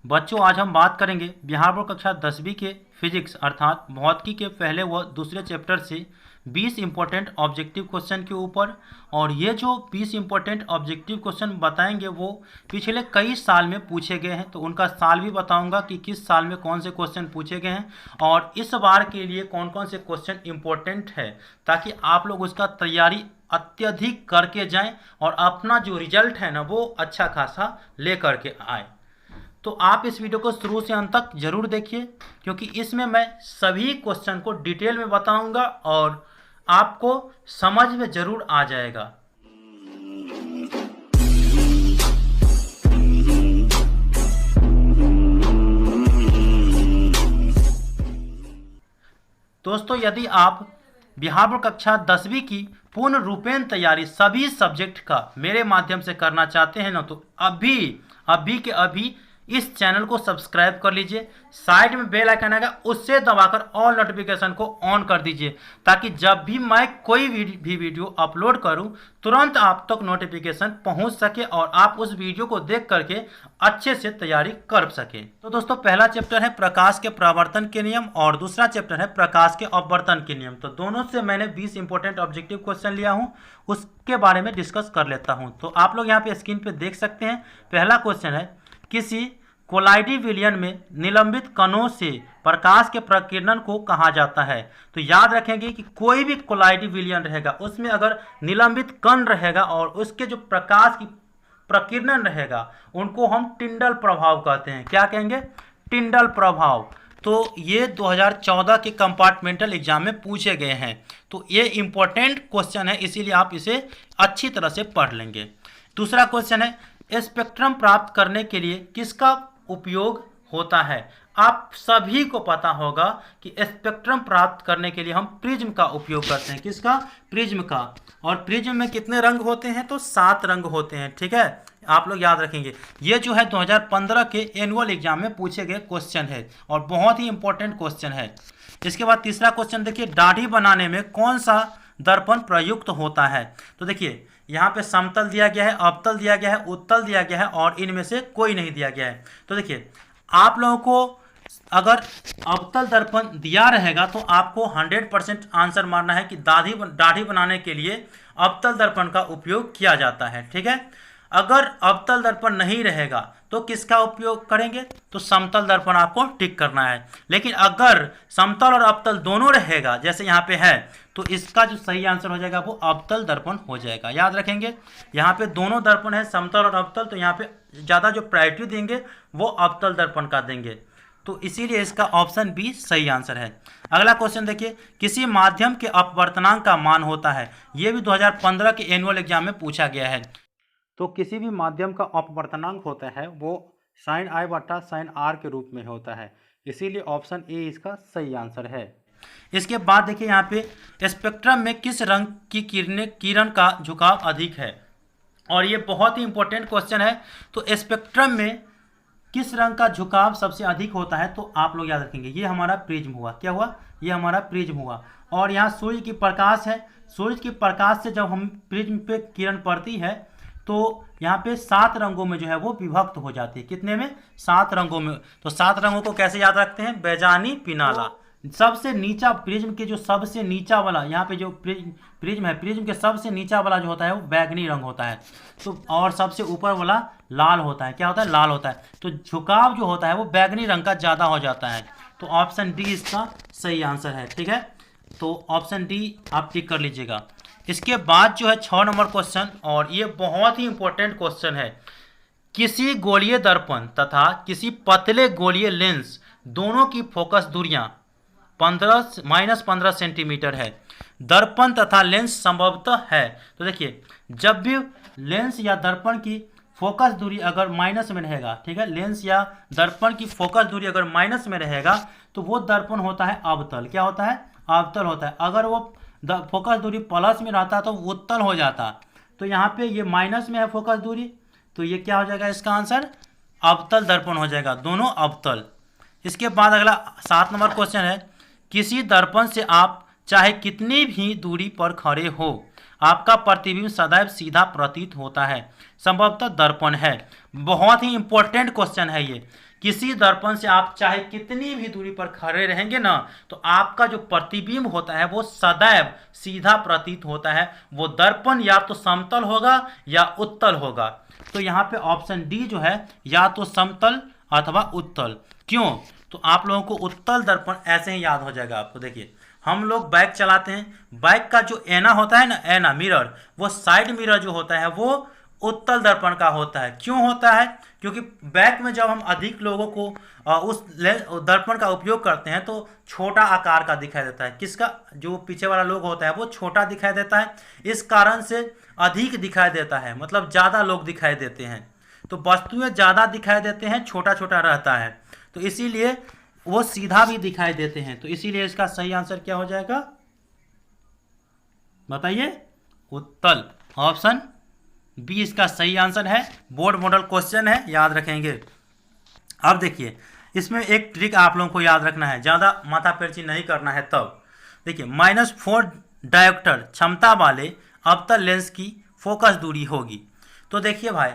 बच्चों, आज हम बात करेंगे बिहार बोर्ड कक्षा 10वीं के फिजिक्स अर्थात भौतिकी के पहले व दूसरे चैप्टर से 20 इंपॉर्टेंट ऑब्जेक्टिव क्वेश्चन के ऊपर। और ये जो 20 इंपॉर्टेंट ऑब्जेक्टिव क्वेश्चन बताएंगे वो पिछले कई साल में पूछे गए हैं, तो उनका साल भी बताऊंगा कि किस साल में कौन से क्वेश्चन पूछे गए हैं और इस बार के लिए कौन कौन से क्वेश्चन इंपॉर्टेंट है, ताकि आप लोग उसका तैयारी अत्यधिक करके जाएं और अपना जो रिजल्ट है ना वो अच्छा खासा ले करके आए। तो आप इस वीडियो को शुरू से अंत तक जरूर देखिए, क्योंकि इसमें मैं सभी क्वेश्चन को डिटेल में बताऊंगा और आपको समझ में जरूर आ जाएगा। दोस्तों, यदि आप बिहार बोर्ड कक्षा 10वीं की पूर्ण रूपेण तैयारी सभी सब्जेक्ट का मेरे माध्यम से करना चाहते हैं ना, तो अभी के अभी इस चैनल को सब्सक्राइब कर लीजिए। साइड में बेल आइकन आएगा, उससे दबाकर ऑल नोटिफिकेशन को ऑन कर दीजिए, ताकि जब भी मैं कोई भी वीडियो अपलोड करूं तुरंत आप तक नोटिफिकेशन पहुंच सके और आप उस वीडियो को देख करके अच्छे से तैयारी कर सके। तो दोस्तों, पहला चैप्टर है प्रकाश के परावर्तन के नियम और दूसरा चैप्टर है प्रकाश के अपवर्तन के नियम। तो दोनों से मैंने 20 इंपॉर्टेंट ऑब्जेक्टिव क्वेश्चन लिया हूं, उसके बारे में डिस्कस कर लेता हूं। तो आप लोग यहाँ पे स्क्रीन पे देख सकते हैं। पहला क्वेश्चन है, किसी कोलाइडी विलयन में निलंबित कणों से प्रकाश के प्रकीर्णन को कहा जाता है। तो याद रखेंगे कि कोई भी कोलाइडी विलयन रहेगा उसमें अगर निलंबित कण रहेगा और उसके जो प्रकाश की प्रकीर्णन रहेगा उनको हम टिंडल प्रभाव कहते हैं। क्या कहेंगे? टिंडल प्रभाव। तो ये 2014 के कंपार्टमेंटल एग्जाम में पूछे गए हैं, तो ये इंपॉर्टेंट क्वेश्चन है, इसीलिए आप इसे अच्छी तरह से पढ़ लेंगे। दूसरा क्वेश्चन है, स्पेक्ट्रम प्राप्त करने के लिए किसका उपयोग होता है। आप सभी को पता होगा कि स्पेक्ट्रम प्राप्त करने के लिए हम प्रिज्म का उपयोग करते हैं। किसका? प्रिज्म का। और प्रिज्म में कितने रंग होते हैं? तो 7 रंग होते हैं। ठीक है, आप लोग याद रखेंगे। ये जो है 2015 के एनुअल एग्जाम में पूछे गए क्वेश्चन है और बहुत ही इंपॉर्टेंट क्वेश्चन है। इसके बाद तीसरा क्वेश्चन देखिए, दाढ़ी बनाने में कौन सा दर्पण प्रयुक्त होता है। तो देखिए यहाँ पे समतल दिया गया है, अवतल दिया गया है, उत्तल दिया गया है और इनमें से कोई नहीं दिया गया है। तो देखिए आप लोगों को अगर अवतल दर्पण दिया रहेगा तो आपको 100% आंसर मारना है कि दाढ़ी बनाने के लिए अवतल दर्पण का उपयोग किया जाता है। ठीक है, अगर अवतल दर्पण नहीं रहेगा तो किसका उपयोग करेंगे? तो समतल दर्पण आपको टिक करना है। लेकिन अगर समतल और अवतल दोनों रहेगा जैसे यहाँ पे है, तो इसका जो सही आंसर हो जाएगा वो अवतल दर्पण हो जाएगा। याद रखेंगे, यहाँ पे दोनों दर्पण है, समतल और अवतल, तो यहाँ पे ज़्यादा जो प्रायोरिटी देंगे वो अवतल दर्पण का देंगे। तो इसीलिए इसका ऑप्शन बी सही आंसर है। अगला क्वेश्चन देखिए, किसी माध्यम के अपवर्तनांक का मान होता है। ये भी 2015 के एनुअल एग्जाम में पूछा गया है। तो किसी भी माध्यम का अपवर्तनांक होता है वो साइन आई बटा साइन आर के रूप में होता है, इसीलिए ऑप्शन ए इसका सही आंसर है। इसके बाद देखिए यहाँ पे स्पेक्ट्रम में किस रंग की किरण का झुकाव अधिक है, और ये बहुत ही इंपॉर्टेंट क्वेश्चन है। तो स्पेक्ट्रम में किस रंग का झुकाव सबसे अधिक होता है, तो आप लोग याद रखेंगे ये हमारा प्रिज्म हुआ। क्या हुआ? ये हमारा प्रिज्म हुआ। और यहाँ सूर्य की प्रकाश है, सूर्य की प्रकाश से जब हम प्रिज्म पे किरण पड़ती है तो यहाँ पे 7 रंगों में जो है वो विभक्त हो जाती है। कितने में? 7 रंगों में। तो 7 रंगों को कैसे याद रखते हैं? बैजानी पिनाला। सबसे नीचा प्रिज्म के जो सबसे नीचा वाला, यहाँ पे जो प्रिज्म है, प्रिज्म के सबसे नीचा वाला जो होता है वो बैगनी रंग होता है, तो और सबसे ऊपर वाला लाल होता है। क्या होता है? लाल होता है। तो झुकाव जो होता है वो बैगनी रंग का ज़्यादा हो जाता है। तो ऑप्शन डी इसका सही आंसर है। ठीक है, तो ऑप्शन डी आप टिक कर लीजिएगा। इसके बाद जो है 6 नंबर क्वेश्चन, और ये बहुत ही इंपॉर्टेंट क्वेश्चन है। किसी गोलीय दर्पण तथा किसी पतले गोलीय लेंस दोनों की फोकस दूरियां -15 सेंटीमीटर है। दर्पण तथा लेंस संभवतः है। तो देखिए, जब भी लेंस या दर्पण की फोकस दूरी अगर माइनस में रहेगा, ठीक है, लेंस या दर्पण की फोकस दूरी अगर माइनस में रहेगा तो वो दर्पण होता है अवतल। क्या होता है? अवतल होता है। अगर वो फोकस दूरी प्लस में रहता तो उत्तल हो जाता। तो यहाँ पे ये माइनस में है फोकस दूरी, तो ये क्या हो जाएगा? इसका आंसर अवतल दर्पण हो जाएगा, दोनों अवतल। इसके बाद अगला 7 नंबर क्वेश्चन है, किसी दर्पण से आप चाहे कितनी भी दूरी पर खड़े हो आपका प्रतिबिंब सदैव सीधा प्रतीत होता है? संभवतः दर्पण है। बहुत ही इंपॉर्टेंट क्वेश्चन है ये। किसी दर्पण से आप चाहे कितनी भी दूरी पर खड़े रहेंगे ना, तो आपका जो प्रतिबिंब होता है वो सदैव सीधा प्रतीत होता है। वो दर्पण या तो समतल होगा या उत्तल होगा। तो यहाँ पे ऑप्शन डी जो है या तो समतल अथवा उत्तल। क्यों? तो आप लोगों को उत्तल दर्पण ऐसे ही याद हो जाएगा आपको। देखिए, हम लोग बाइक चलाते हैं, बाइक का जो ऐना होता है ना, ऐना मिरर, वो साइड मिरर जो होता है वो उत्तल दर्पण का होता है। क्यों होता है? क्योंकि बैक में जब हम अधिक लोगों को उस दर्पण का उपयोग करते हैं तो छोटा आकार का दिखाई देता है। किसका? जो पीछे वाला लोग होता है वो छोटा दिखाई देता है, इस कारण से अधिक दिखाई देता है, मतलब ज़्यादा लोग दिखाई देते हैं। तो वस्तुएं ज़्यादा दिखाई देते हैं, छोटा छोटा रहता है, तो इसीलिए वो सीधा भी दिखाई देते हैं। तो इसीलिए इसका सही आंसर क्या हो जाएगा? बताइए। उत्तल। ऑप्शन बी इसका सही आंसर है। बोर्ड मॉडल क्वेश्चन है, याद रखेंगे। अब देखिए, इसमें एक ट्रिक आप लोगों को याद रखना है, ज़्यादा माथापेची नहीं करना है। तब देखिए, -4 डायोप्टर क्षमता वाले अवतल लेंस की फोकस दूरी होगी। तो देखिए भाई,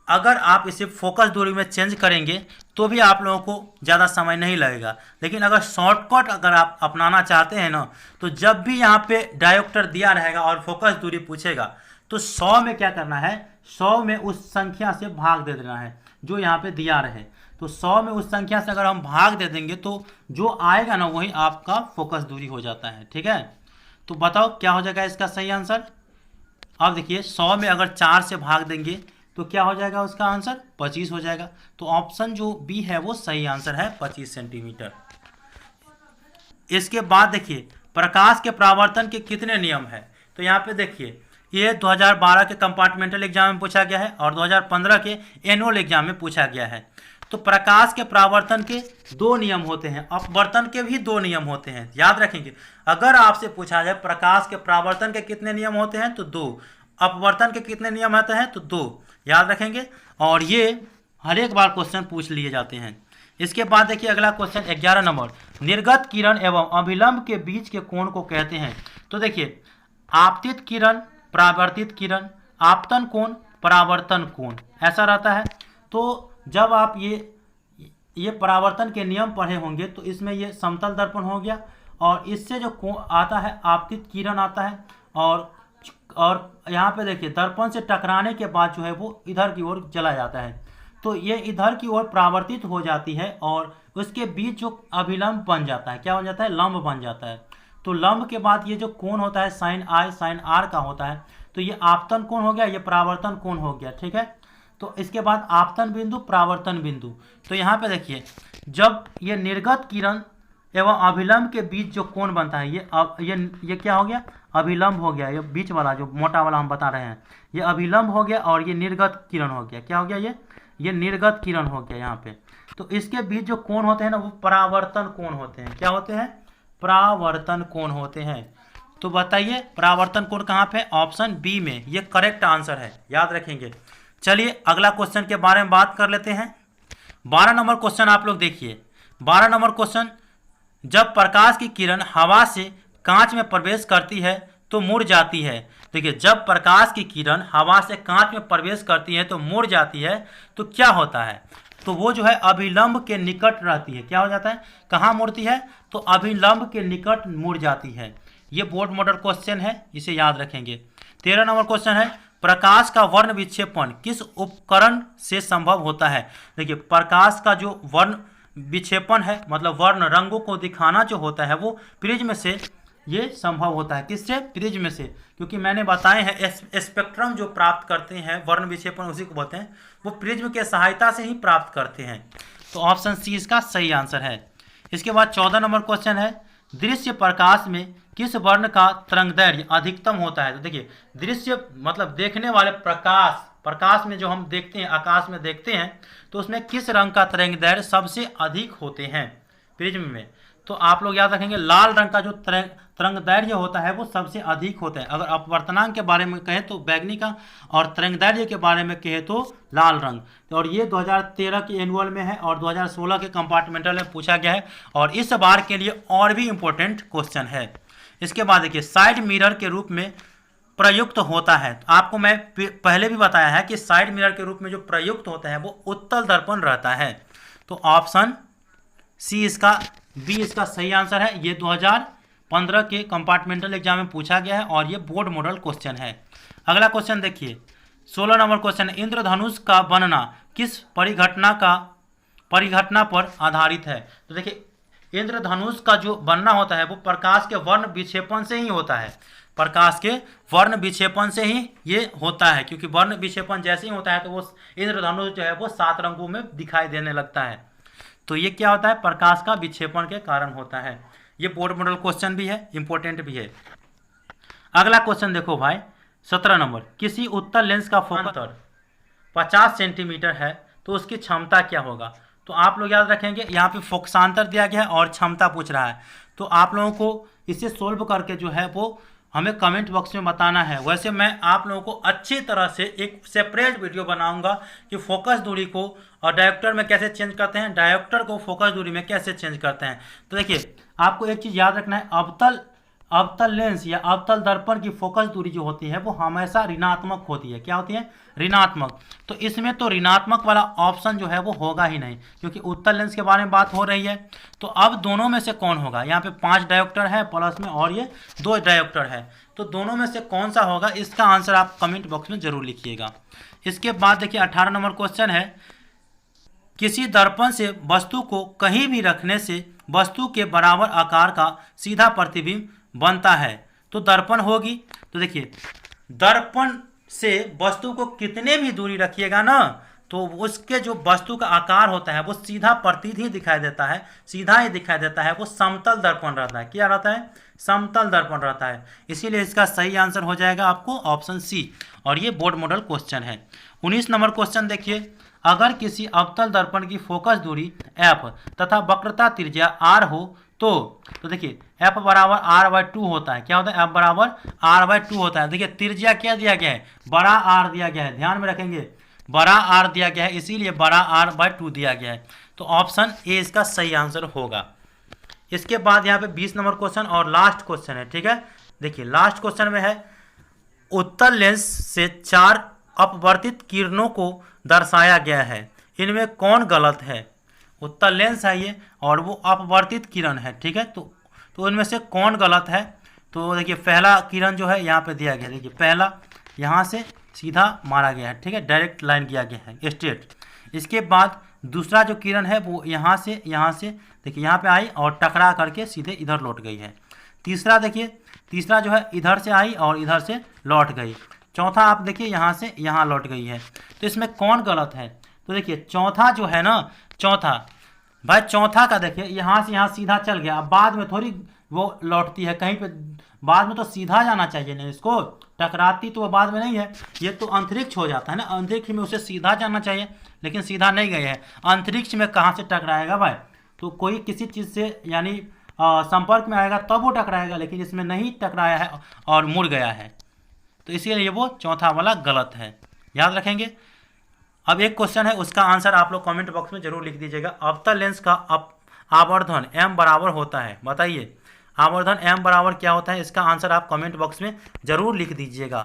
अगर आप इसे फोकस दूरी में चेंज करेंगे तो भी आप लोगों को ज़्यादा समय नहीं लगेगा। लेकिन अगर शॉर्टकट अगर आप अपनाना चाहते हैं ना, तो जब भी यहाँ पे डायोप्टर दिया रहेगा और फोकस दूरी पूछेगा तो 100 में क्या करना है, 100 में उस संख्या से भाग दे देना है जो यहाँ पे दिया रहे। तो 100 में उस संख्या से अगर हम भाग दे देंगे तो जो आएगा ना वही आपका फोकस दूरी हो जाता है। ठीक है, तो बताओ क्या हो जाएगा इसका सही आंसर। अब देखिए, 100 में अगर 4 से भाग देंगे तो क्या हो जाएगा उसका आंसर? 25 हो जाएगा। तो ऑप्शन जो बी है वो सही आंसर है, 25 सेंटीमीटर। इसके बाद देखिए, प्रकाश के परावर्तन के कितने नियम है? तो यहाँ पे देखिए, ये 2012 के कंपार्टमेंटल एग्जाम में पूछा गया है और 2015 के एनुअल एग्जाम में पूछा गया है। तो प्रकाश के परावर्तन के 2 नियम होते हैं, अपवर्तन के भी 2 नियम होते हैं, याद रखेंगे। अगर आपसे पूछा जाए प्रकाश के परावर्तन के कितने नियम होते हैं तो 2, अपवर्तन के कितने नियम होते हैं तो 2, याद रखेंगे। और ये हर एक बार क्वेश्चन पूछ लिए जाते हैं। इसके बाद देखिए अगला क्वेश्चन 11 नंबर, निर्गत किरण एवं अभिलंब के बीच के कोण को कहते हैं। तो देखिए, आपतित किरण, परावर्तित किरण, आपतन कोण, परावर्तन कोण, ऐसा रहता है। तो जब आप ये परावर्तन के नियम पढ़े होंगे तो इसमें ये समतल दर्पण हो गया और इससे जो कोण आता है आपतित किरण आता है। और यहाँ पे देखिए, दर्पण से टकराने के बाद जो है वो इधर की ओर चला जाता है, तो ये इधर की ओर परावर्तित हो जाती है और उसके बीच जो अभिलंब बन जाता है, क्या हो जाता है? लंब बन जाता है। तो लंब के बाद ये जो कोण होता है साइन आई साइन आर का होता है, तो ये आपतन कोण हो गया, ये परावर्तन कोण हो गया। ठीक है, तो इसके बाद आपतन बिंदु, परावर्तन बिंदु। तो यहाँ पे देखिए, जब ये निर्गत किरण एवं अभिलंब के बीच जो कोण बनता है, ये क्या हो गया? अभिलंब हो गया। ये बीच वाला जो मोटा वाला हम बता रहे हैं, ये अभिलंब हो गया और ये निर्गत किरण हो गया। क्या हो गया? ये निर्गत किरण हो गया यहाँ पे। तो इसके बीच जो कोण होते हैं ना वो परावर्तन कोण होते हैं। क्या होते हैं? परावर्तन कोण होते हैं। तो बताइए परावर्तन कोण कहाँ पे? ऑप्शन बी में, ये करेक्ट आंसर है, याद रखेंगे। चलिए अगला क्वेश्चन के बारे में बात कर लेते हैं। 12 नंबर क्वेश्चन आप लोग देखिए। 12 नंबर क्वेश्चन, जब प्रकाश की किरण हवा से कांच में प्रवेश करती है तो मुड़ जाती है। देखिए, जब प्रकाश की किरण हवा से कांच में प्रवेश करती है तो मुड़ जाती है, तो क्या होता है? तो वो जो है अभिलंब के निकट रहती है। क्या हो जाता है? कहाँ मुड़ती है? तो अभिलंब के निकट मुड़ जाती है। ये बोर्ड मॉडल क्वेश्चन है, इसे याद रखेंगे। 13 नंबर क्वेश्चन है, प्रकाश का वर्ण विक्षेपण किस उपकरण से संभव होता है? देखिए, प्रकाश का जो वर्ण विक्षेपण है, मतलब वर्ण रंगों को दिखाना जो होता है, वो प्रिज्म से ये संभव होता है। किससे? प्रिज्म से। क्योंकि मैंने बताए हैं स्पेक्ट्रम जो प्राप्त करते हैं वर्ण विक्षेपण, उसी को बोलते हैं, वो प्रिज्म के सहायता से ही प्राप्त करते हैं। तो ऑप्शन सी इसका सही आंसर है। इसके बाद 14 नंबर क्वेश्चन है, दृश्य प्रकाश में किस वर्ण का तरंगदैर्घ्य अधिकतम होता है? तो देखिए, दृश्य मतलब देखने वाले प्रकाश में जो हम देखते हैं, आकाश में देखते हैं, तो उसमें किस रंग का तरंगदैर्घ्य सबसे अधिक होते हैं प्रिज्म में? तो आप लोग याद रखेंगे, लाल रंग का जो तरंगदैर्घ्य होता है वो सबसे अधिक होता है। अगर अपवर्तनांक के बारे में कहें तो बैगनी का, और तरंगदैर्घ्य के बारे में कहें तो लाल रंग। और ये 2013 के एनुअल में है और 2016 के कंपार्टमेंटल में पूछा गया है और इस बार के लिए और भी इम्पोर्टेंट क्वेश्चन है। इसके बाद देखिए, साइड मिरर के रूप में प्रयुक्त होता है? तो आपको मैं पहले भी बताया है कि साइड मिरर के रूप में जो प्रयुक्त होता है वो उत्तल दर्पण रहता है। तो ऑप्शन सी इसका, बी इसका सही आंसर है। ये 2015 के कंपार्टमेंटल एग्जाम में पूछा गया है और ये बोर्ड मॉडल क्वेश्चन है। अगला क्वेश्चन देखिए, 16 नंबर क्वेश्चन, इंद्रधनुष का बनना किस परिघटना पर आधारित है? तो देखिए, इंद्रधनुष का जो बनना होता है वो प्रकाश के वर्ण विक्षेपण से ही होता है। प्रकाश के वर्ण विक्षेपण से ही ये होता है, क्योंकि वर्ण विक्षेपण जैसे ही होता है तो वो इंद्रधनुष जो है वो 7 रंगों में दिखाई देने लगता है। तो ये क्या होता है? प्रकाश का विक्षेपण के कारण होता है। ये बोर्ड मॉडल क्वेश्चन भी है, इंपॉर्टेंट भी है। अगला क्वेश्चन देखो भाई, 17 नंबर, किसी उत्तल लेंस का फोकस 50 सेंटीमीटर है तो उसकी क्षमता क्या होगा? तो आप लोग याद रखेंगे, यहाँ पे फोकसांतर दिया गया है और क्षमता पूछ रहा है। तो आप लोगों को इसे सोल्व करके जो है वो हमें कमेंट बॉक्स में बताना है। वैसे मैं आप लोगों को अच्छी तरह से एक सेपरेट वीडियो बनाऊंगा कि फोकस दूरी को और डायोप्टर में कैसे चेंज करते हैं, डायोप्टर को फोकस दूरी में कैसे चेंज करते हैं। तो देखिए, आपको एक चीज़ याद रखना है, अवतल लेंस या अवतल दर्पण की फोकस दूरी जो होती है वो हमेशा ऋणात्मक होती है। क्या होती है? ऋणात्मक। तो इसमें तो ऋणात्मक वाला ऑप्शन जो है वो होगा ही नहीं, क्योंकि उत्तल लेंस के बारे में बात हो रही है। तो अब दोनों में से कौन होगा? यहाँ पे 5 डायोप्टर है प्लस में और ये 2 डायोप्टर है, तो दोनों में से कौन सा होगा? इसका आंसर आप कमेंट बॉक्स में जरूर लिखिएगा। इसके बाद देखिए 18 नंबर क्वेश्चन है, किसी दर्पण से वस्तु को कहीं भी रखने से वस्तु के बराबर आकार का सीधा प्रतिबिंब बनता है, तो दर्पण होगी। तो देखिए, दर्पण से वस्तु को कितने भी दूरी रखिएगा ना, तो उसके जो वस्तु का आकार होता है वो सीधा प्रतीत ही दिखाई देता है, सीधा ही दिखाई देता है। वो समतल दर्पण रहता है। क्या रहता है? समतल दर्पण रहता है। इसीलिए इसका सही आंसर हो जाएगा आपको ऑप्शन सी, और ये बोर्ड मॉडल क्वेश्चन है। 19 नंबर क्वेश्चन देखिए, अगर किसी अवतल दर्पण की फोकस दूरी f तथा वक्रता त्रिज्या r हो तो देखिए f बराबर r/2 होता है। क्या होता है? f बराबर r/2 होता है। देखिए, त्रिज्या क्या दिया गया है? बड़ा R दिया गया है, ध्यान में रखेंगे, बड़ा R दिया गया है, इसीलिए बड़ा r/2 दिया गया है। तो ऑप्शन ए इसका सही आंसर होगा। इसके बाद यहाँ पे 20 नंबर क्वेश्चन और लास्ट क्वेश्चन है, ठीक है। देखिए, लास्ट क्वेश्चन में है, उत्तल लेंस से 4 अपवर्तित किरणों को दर्शाया गया है, इनमें कौन गलत है? उत्तल लेंस है ये और वो अपवर्तित किरण है, ठीक है। तो इनमें से कौन गलत है? तो देखिए, पहला किरण जो है यहाँ पे दिया गया, देखिए पहला यहाँ से सीधा मारा गया है, ठीक है, डायरेक्ट लाइन किया गया है, स्ट्रेट। इसके बाद दूसरा जो किरण है वो यहाँ से देखिए यहाँ पे आई और टकरा करके सीधे इधर लौट गई है। तीसरा देखिए, तीसरा जो है इधर से आई और इधर से लौट गई। चौथा आप देखिए यहाँ से यहाँ लौट गई है। तो इसमें कौन गलत है? तो देखिए, चौथा जो है ना, चौथा भाई, चौथा का देखिए यहाँ से यहाँ सीधा चल गया, अब बाद में थोड़ी वो लौटती है कहीं पे, बाद में तो सीधा जाना चाहिए ना, इसको टकराती तो वो बाद में नहीं है, ये तो अंतरिक्ष हो जाता है ना, अंतरिक्ष में उसे सीधा जाना चाहिए, लेकिन सीधा नहीं गए है। अंतरिक्ष में कहाँ से टकराएगा भाई? तो कोई किसी चीज़ से यानी संपर्क में आएगा तब वो टकराएगा, लेकिन इसमें नहीं टकराया है और मुड़ गया है, तो इसीलिए वो चौथा वाला गलत है, याद रखेंगे। अब एक क्वेश्चन है, उसका आंसर आप लोग कमेंट बॉक्स में जरूर लिख दीजिएगा। अवतल लेंस का आवर्धन m बराबर होता है, बताइए आवर्धन m बराबर क्या होता है? इसका आंसर आप कमेंट बॉक्स में जरूर लिख दीजिएगा।